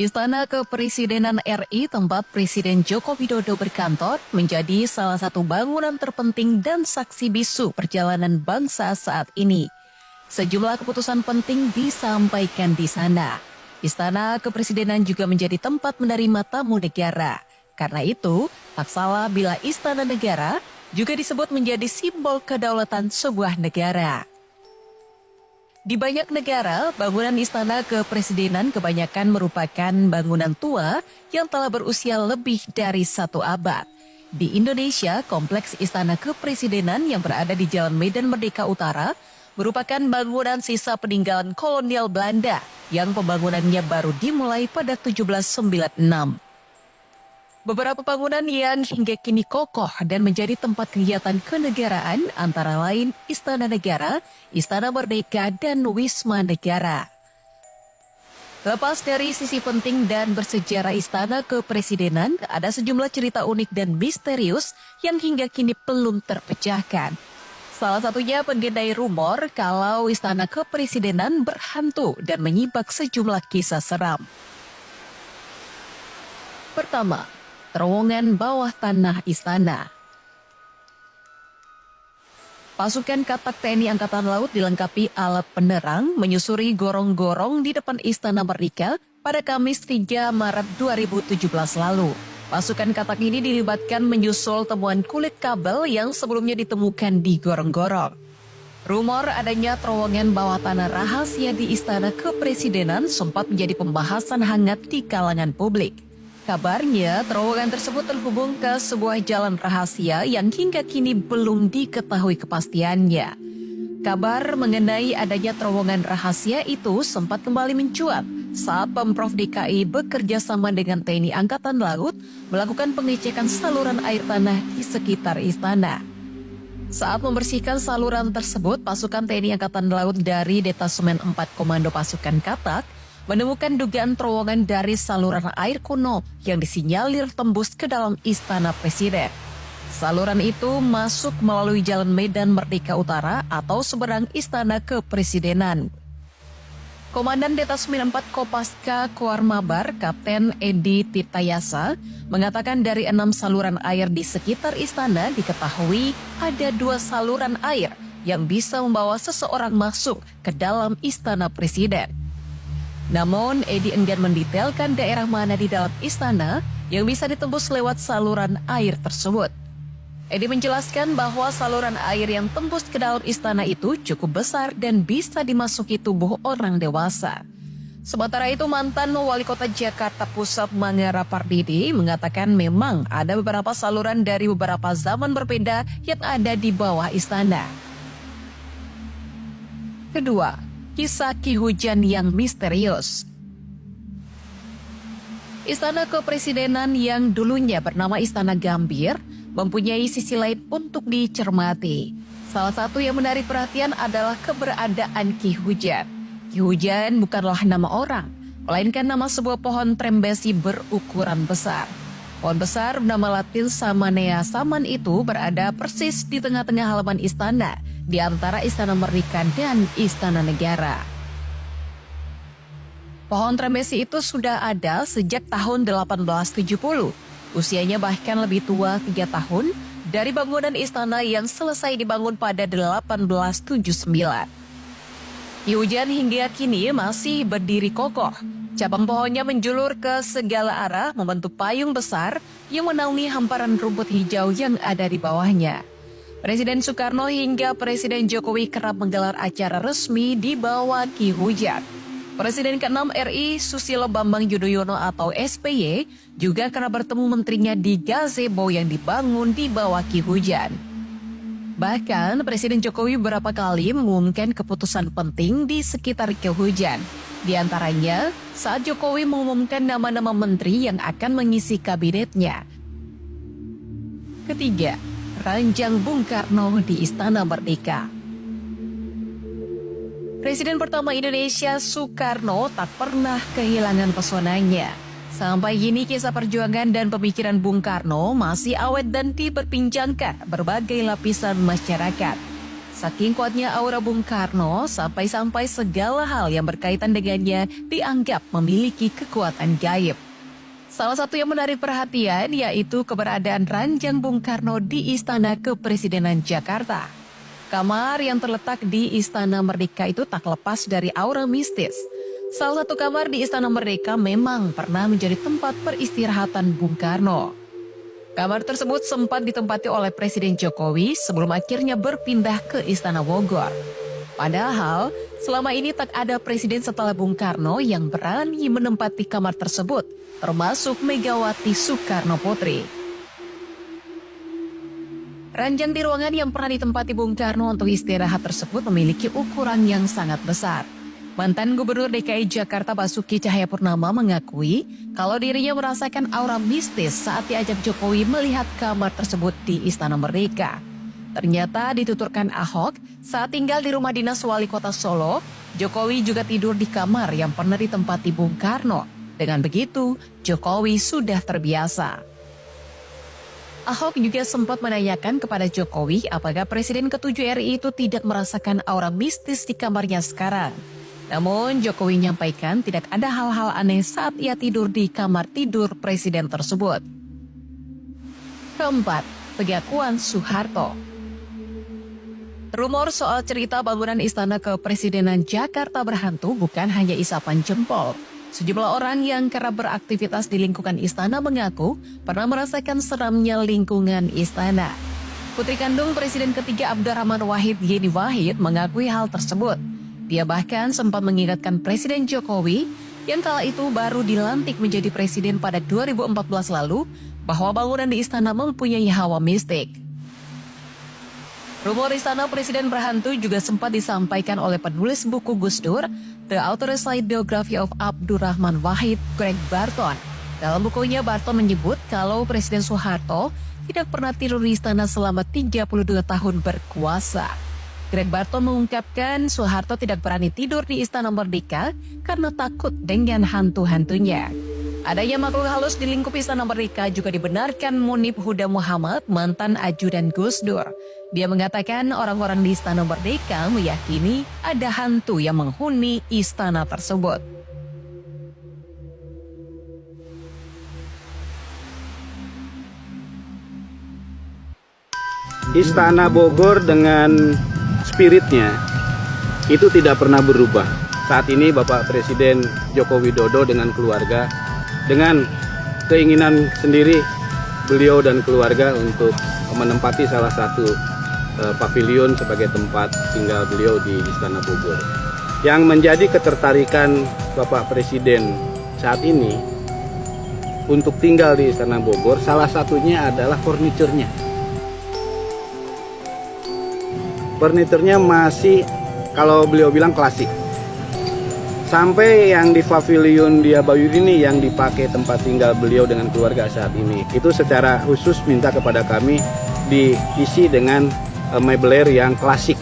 Istana Kepresidenan RI tempat Presiden Joko Widodo berkantor menjadi salah satu bangunan terpenting dan saksi bisu perjalanan bangsa saat ini. Sejumlah keputusan penting disampaikan di sana. Istana Kepresidenan juga menjadi tempat menerima tamu negara. Karena itu, tak salah bila Istana Negara juga disebut menjadi simbol kedaulatan sebuah negara. Di banyak negara, bangunan Istana Kepresidenan kebanyakan merupakan bangunan tua yang telah berusia lebih dari 1 abad. Di Indonesia, kompleks Istana Kepresidenan yang berada di Jalan Medan Merdeka Utara merupakan bangunan sisa peninggalan kolonial Belanda yang pembangunannya baru dimulai pada 1796. Beberapa bangunan yang hingga kini kokoh dan menjadi tempat kegiatan kenegaraan antara lain Istana Negara, Istana Merdeka, dan Wisma Negara. Lepas dari sisi penting dan bersejarah Istana Kepresidenan, ada sejumlah cerita unik dan misterius yang hingga kini belum terpecahkan. Salah satunya mengenai rumor kalau Istana Kepresidenan berhantu dan menyibak sejumlah kisah seram. Pertama, terowongan bawah tanah istana. Pasukan katak TNI Angkatan Laut dilengkapi alat penerang menyusuri gorong-gorong di depan Istana Merdeka pada Kamis 3 Maret 2017 lalu. Pasukan katak ini dilibatkan menyusul temuan kulit kabel yang sebelumnya ditemukan di gorong-gorong. Rumor adanya terowongan bawah tanah rahasia di Istana Kepresidenan sempat menjadi pembahasan hangat di kalangan publik. Kabarnya, terowongan tersebut terhubung ke sebuah jalan rahasia yang hingga kini belum diketahui kepastiannya. Kabar mengenai adanya terowongan rahasia itu sempat kembali mencuat saat Pemprov DKI bekerja sama dengan TNI Angkatan Laut melakukan pengecekan saluran air tanah di sekitar istana. Saat membersihkan saluran tersebut, pasukan TNI Angkatan Laut dari Detasemen 4 Komando Pasukan Katak menemukan dugaan terowongan dari saluran air kuno yang disinyalir tembus ke dalam Istana Presiden. Saluran itu masuk melalui Jalan Medan Merdeka Utara atau seberang Istana Kepresidenan. Komandan Detasemen 4 Kopaska Koarmabar, Kapten Edi Tirtayasa, mengatakan dari 6 saluran air di sekitar istana diketahui ada 2 saluran air yang bisa membawa seseorang masuk ke dalam Istana Presiden. Namun, Edi enggan mendetailkan daerah mana di dalam istana yang bisa ditembus lewat saluran air tersebut. Edi menjelaskan bahwa saluran air yang tembus ke dalam istana itu cukup besar dan bisa dimasuki tubuh orang dewasa. Sementara itu, mantan Wali Kota Jakarta Pusat Mangera Pardidi mengatakan memang ada beberapa saluran dari beberapa zaman berbeda yang ada di bawah istana. Kedua, kisah Ki Hujan yang misterius. Istana Kepresidenan yang dulunya bernama Istana Gambir mempunyai sisi lain untuk dicermati. Salah satu yang menarik perhatian adalah keberadaan Ki Hujan. Ki Hujan bukanlah nama orang, melainkan nama sebuah pohon trembesi berukuran besar. Pohon besar bernama Latin Samanea saman itu berada persis di tengah-tengah halaman istana, di antara Istana Merdeka dan Istana Negara. Pohon trembesi itu sudah ada sejak tahun 1870. Usianya bahkan lebih tua 3 tahun dari bangunan istana yang selesai dibangun pada 1879. Ki Hujan hingga kini masih berdiri kokoh. Cabang pohonnya menjulur ke segala arah membentuk payung besar yang menaungi hamparan rumput hijau yang ada di bawahnya. Presiden Soekarno hingga Presiden Jokowi kerap menggelar acara resmi di bawah Ki Hujan. Presiden ke-6 RI Susilo Bambang Yudhoyono atau SBY juga kerap bertemu menterinya di gazebo yang dibangun di bawah Ki Hujan. Bahkan Presiden Jokowi beberapa kali mengumumkan keputusan penting di sekitar Ki Hujan. Di antaranya saat Jokowi mengumumkan nama-nama menteri yang akan mengisi kabinetnya. Ketiga, ranjang Bung Karno di Istana Merdeka. Presiden pertama Indonesia Soekarno tak pernah kehilangan pesonanya. Sampai kini kisah perjuangan dan pemikiran Bung Karno masih awet dan diperbincangkan berbagai lapisan masyarakat. Saking kuatnya aura Bung Karno, sampai-sampai segala hal yang berkaitan dengannya dianggap memiliki kekuatan gaib. Salah satu yang menarik perhatian yaitu keberadaan ranjang Bung Karno di Istana Kepresidenan Jakarta. Kamar yang terletak di Istana Merdeka itu tak lepas dari aura mistis. Salah satu kamar di Istana Merdeka memang pernah menjadi tempat peristirahatan Bung Karno. Kamar tersebut sempat ditempati oleh Presiden Jokowi sebelum akhirnya berpindah ke Istana Bogor. Padahal, selama ini tak ada presiden setelah Bung Karno yang berani menempati kamar tersebut, termasuk Megawati Soekarno Putri. Ranjang di ruangan yang pernah ditempati Bung Karno untuk istirahat tersebut memiliki ukuran yang sangat besar. Mantan Gubernur DKI Jakarta Basuki Cahayapurnama mengakui kalau dirinya merasakan aura mistis saat diajak Jokowi melihat kamar tersebut di Istana Merdeka. Ternyata dituturkan Ahok saat tinggal di rumah dinas wali kota Solo, Jokowi juga tidur di kamar yang pernah ditempati Bung Karno. Dengan begitu, Jokowi sudah terbiasa. Ahok juga sempat menanyakan kepada Jokowi apakah Presiden ke-7 RI itu tidak merasakan aura mistis di kamarnya sekarang. Namun Jokowi menyampaikan tidak ada hal-hal aneh saat ia tidur di kamar tidur presiden tersebut. Keempat, pengakuan Soeharto. Rumor soal cerita bangunan Istana Kepresidenan Jakarta berhantu bukan hanya isapan jempol. Sejumlah orang yang kerap beraktivitas di lingkungan istana mengaku pernah merasakan seramnya lingkungan istana. Putri kandung Presiden ketiga Abdurrahman Wahid Yeni Wahid mengakui hal tersebut. Dia bahkan sempat mengingatkan Presiden Jokowi yang kala itu baru dilantik menjadi presiden pada 2014 lalu bahwa bangunan di istana mempunyai hawa mistik. Rumor istana presiden berhantu juga sempat disampaikan oleh penulis buku Gus Dur, The Authorized Biography of Abdurrahman Wahid, Greg Barton. Dalam bukunya, Barton menyebut kalau Presiden Soeharto tidak pernah tidur di istana selama 32 tahun berkuasa. Greg Barton mengungkapkan Soeharto tidak berani tidur di Istana Merdeka karena takut dengan hantu-hantunya. Adanya makhluk halus di lingkup Istana Merdeka juga dibenarkan Munib Huda Muhammad, mantan ajudan Gus Dur. Dia mengatakan orang-orang di Istana Merdeka meyakini ada hantu yang menghuni istana tersebut. Istana Bogor dengan spiritnya itu tidak pernah berubah. Saat ini Bapak Presiden Joko Widodo dengan keluarga, dengan keinginan sendiri beliau dan keluarga untuk menempati salah satu pavilion sebagai tempat tinggal beliau di Istana Bogor. Yang menjadi ketertarikan Bapak Presiden saat ini untuk tinggal di Istana Bogor salah satunya adalah furniturnya. Furniturnya masih, kalau beliau bilang, klasik. Sampai yang di pavilion di Abayudi ini yang dipakai tempat tinggal beliau dengan keluarga saat ini, itu secara khusus minta kepada kami diisi dengan meubilir yang klasik.